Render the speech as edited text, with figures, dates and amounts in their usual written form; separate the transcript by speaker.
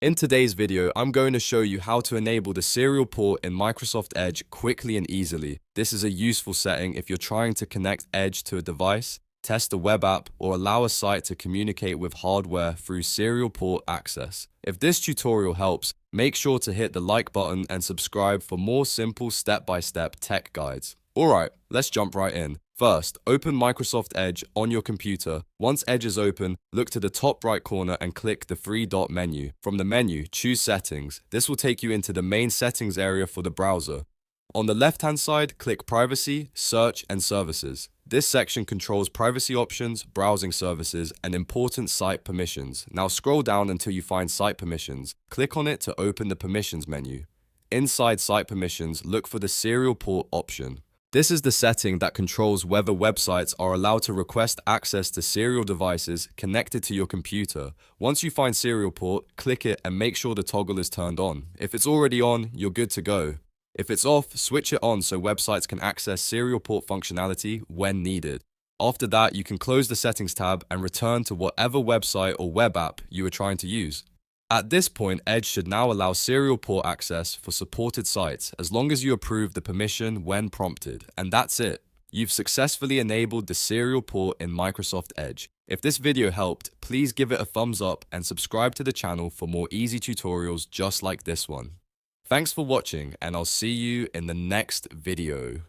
Speaker 1: In today's video, I'm going to show you how to enable the serial port in Microsoft Edge quickly and easily. This is a useful setting if you're trying to connect Edge to a device, test a web app, or allow a site to communicate with hardware through serial port access. If this tutorial helps, make sure to hit the like button and subscribe for more simple step-by-step tech guides. Alright, let's jump right in. First, open Microsoft Edge on your computer. Once Edge is open, look to the top right corner and click the three-dot menu. From the menu, choose Settings. This will take you into the main settings area for the browser. On the left-hand side, click Privacy, Search, and Services. This section controls privacy options, browsing services, and important site permissions. Now scroll down until you find Site Permissions. Click on it to open the Permissions menu. Inside Site Permissions, look for the Serial Port option. This is the setting that controls whether websites are allowed to request access to serial devices connected to your computer. Once you find serial port, click it and make sure the toggle is turned on. If it's already on, you're good to go. If it's off, switch it on so websites can access serial port functionality when needed. After that, you can close the Settings tab and return to whatever website or web app you were trying to use. At this point, Edge should now allow serial port access for supported sites as long as you approve the permission when prompted. And that's it. You've successfully enabled the serial port in Microsoft Edge. If this video helped, please give it a thumbs up and subscribe to the channel for more easy tutorials just like this one. Thanks for watching, and I'll see you in the next video.